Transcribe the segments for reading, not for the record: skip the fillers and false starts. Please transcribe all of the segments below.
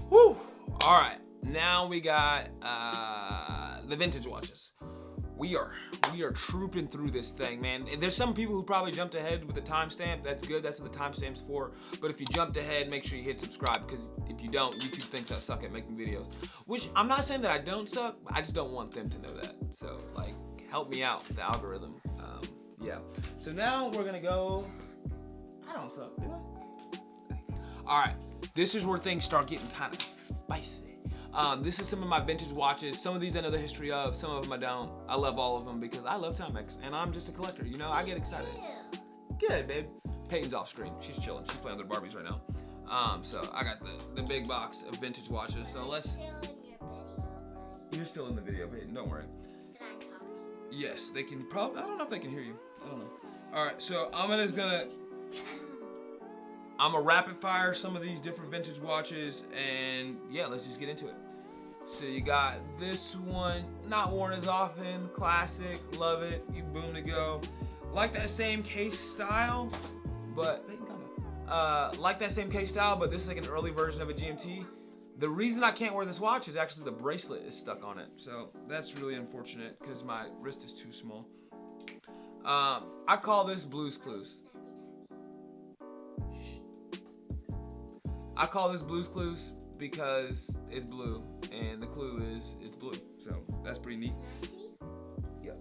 Whew. All right, now we got the vintage watches. We are trooping through this thing, man. There's some people who probably jumped ahead with the timestamp. That's good. That's what the timestamp's for. But if you jumped ahead, make sure you hit subscribe, because if you don't, YouTube thinks I suck at making videos. Which I'm not saying that I don't suck. I just don't want them to know that. So like, help me out with the algorithm. Yeah. So now we're gonna go. I don't suck, do I? All right. This is where things start getting kind of spicy. This is some of my vintage watches. Some of these I know the history of, some of them I don't. I love all of them because I love Timex and I'm just a collector, you know, I get excited. Good, babe. Peyton's off screen. She's chilling. She's playing with her Barbies right now. So I got the big box of vintage watches. So let's. You're still in the video, Peyton. Don't worry. Yes, they can probably. I don't know if they can hear you. I don't know. All right, so I'm gonna rapid fire some of these different vintage watches, and yeah, let's just get into it. So you got this one, not worn as often, classic, love it, you boom to go. Like that same case style, but this is like an early version of a GMT. The reason I can't wear this watch is actually the bracelet is stuck on it, so that's really unfortunate because my wrist is too small. I call this Blue's Clues. I call this Blue's Clues because it's blue, and the clue is it's blue. So that's pretty neat. Yep.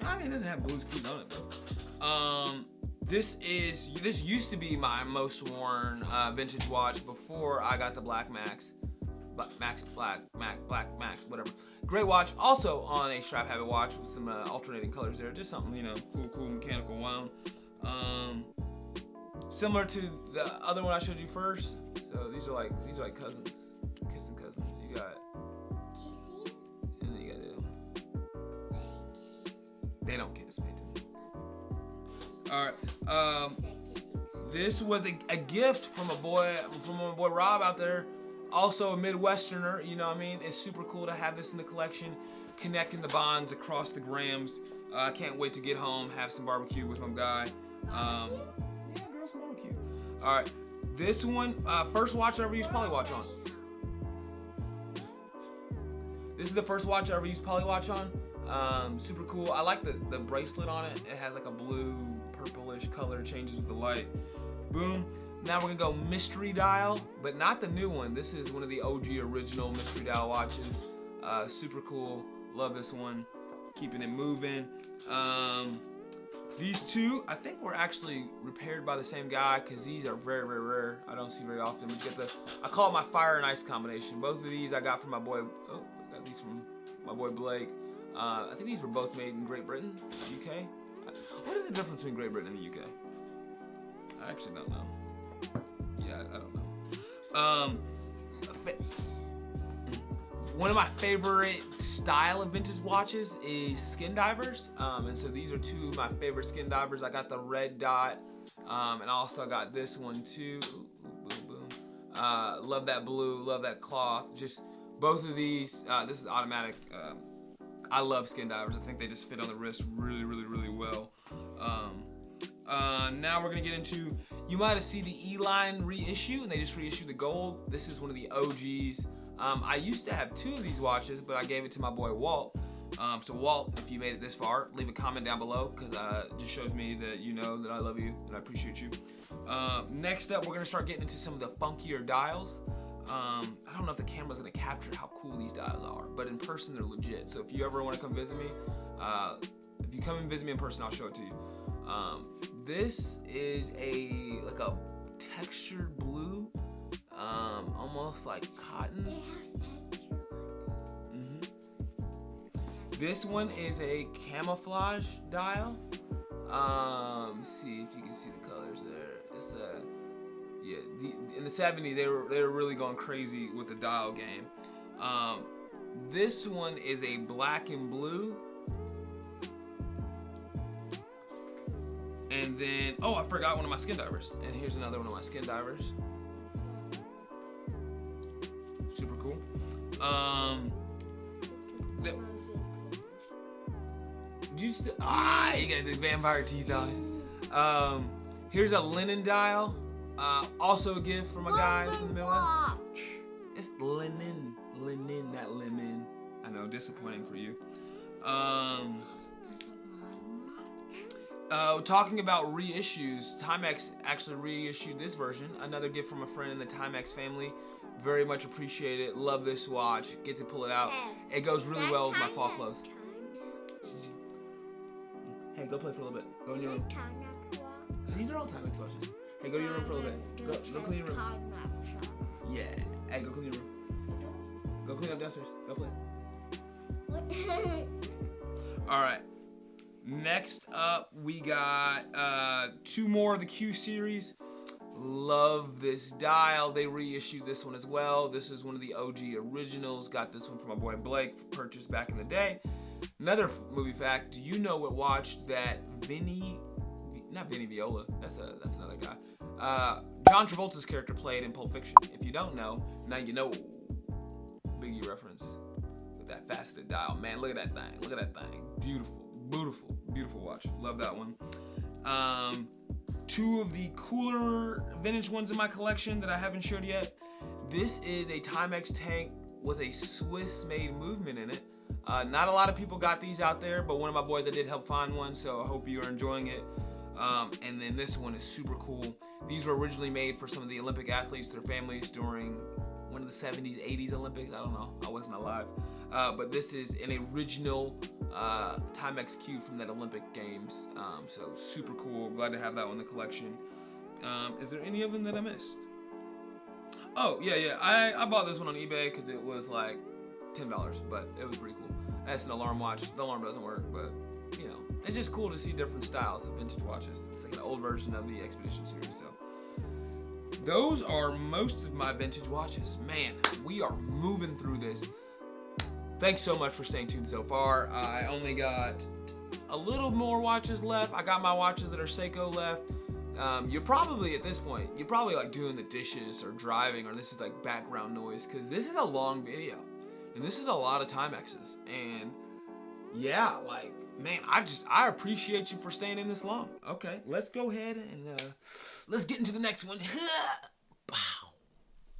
I mean, it doesn't have Blue's Clues on it though. This used to be my most worn vintage watch before I got the Black Max. Black Max, whatever. Great watch. Also on a strap habit watch with some alternating colors there. Just something, you know, cool mechanical wound. Similar to the other one I showed you first. So these are like cousins, kissing cousins. You got kissing, and then you got they don't kiss, Peyton. All right. This was a gift from my boy Rob out there. Also a Midwesterner. You know what I mean? It's super cool to have this in the collection, connecting the bonds across the grams. I can't wait to get home, have some barbecue with my guy. All right, this one, first watch I ever used Polywatch on. This is the first watch I ever used Polywatch on. Super cool. I like the bracelet on it. It has like a blue, purplish color, changes with the light. Boom. Now we're gonna go mystery dial, but not the new one. This is one of the OG original mystery dial watches. Super cool. Love this one. Keeping it moving. These two, I think were actually repaired by the same guy because these are very, very rare. I don't see very often. But you get I call it my fire and ice combination. Both of these I got from my boy, I got these from my boy Blake. I think these were both made in Great Britain, UK. What is the difference between Great Britain and the UK? I actually don't know. Yeah, I don't know. One of my favorite style of vintage watches is skin divers, and so these are two of my favorite skin divers. I got the red dot, and also I got this one too. Boom, boom. Love that blue, love that cloth. Just both of these. This is automatic. I love skin divers. I think they just fit on the wrist really, really, really well. Now we're gonna get into. You might have seen the Eline reissue, and they just reissued the gold. This is one of the OGs. I used to have two of these watches, but I gave it to my boy Walt. So Walt, if you made it this far, leave a comment down below because it just shows me that you know that I love you and I appreciate you. Next up, we're gonna start getting into some of the funkier dials. I don't know if the camera's gonna capture how cool these dials are, but in person they're legit. So if you ever want to come visit me, if you come and visit me in person, I'll show it to you. This is like a textured blue. Almost like cotton. This one is a camouflage dial. See if you can see the colors there. It's in the 70s they were really going crazy with the dial game. This one is a black and blue. And then, I forgot one of my skin divers. And here's another one of my skin divers. Super cool. You got the vampire teeth on. Here's a linen dial. Also a gift from a guy from the Midwest. It's linen, not lemon. I know, disappointing for you. Talking about reissues, Timex actually reissued this version. Another gift from a friend in the Timex family. Very much appreciate it. Love this watch. Get to pull it out. It goes really well with my fall clothes. Hey, go play for a little bit. Go in your room. These are all Timex watches. Hey, go to your room for a little bit. Go clean your room. Yeah. Hey, go clean your room. Go clean up downstairs. Go play. All right. Next up, we got 2 more of the Q series. Love this dial. They reissued this one as well. This is one of the OG originals. Got this one from my boy Blake, purchased back in the day. Another movie fact: do you know what watch that not Vinny Viola? That's another guy. John Travolta's character played in Pulp Fiction. If you don't know, now you know. Biggie reference with that faceted dial. Man, look at that thing. Look at that thing. Beautiful, beautiful, beautiful watch. Love that one. 2 of the cooler vintage ones in my collection that I haven't showed yet. This is a Timex tank with a Swiss-made movement in it. Not a lot of people got these out there, but one of my boys, I did help find one, so I hope you are enjoying it. And then this one is super cool. These were originally made for some of the Olympic athletes, their families, during one of the 70s, 80s Olympics. I don't know, I wasn't alive. But this is an original Timex Q from that Olympic Games. So super cool, glad to have that one in the collection. Is there any of them that I missed? Oh, yeah, I bought this one on eBay because it was like $10, but it was pretty cool. That's an alarm watch. The alarm doesn't work, but you know, it's just cool to see different styles of vintage watches. It's like an old version of the Expedition series, so. Those are most of my vintage watches. Man, we are moving through this. Thanks so much for staying tuned so far. I only got a little more watches left. I got my watches that are Seiko left. You're probably, at this point, you're probably like doing the dishes or driving, or this is like background noise, because this is a long video. And this is a lot of Timexes. And yeah, like, man, I appreciate you for staying in this long. Okay, let's go ahead and let's get into the next one.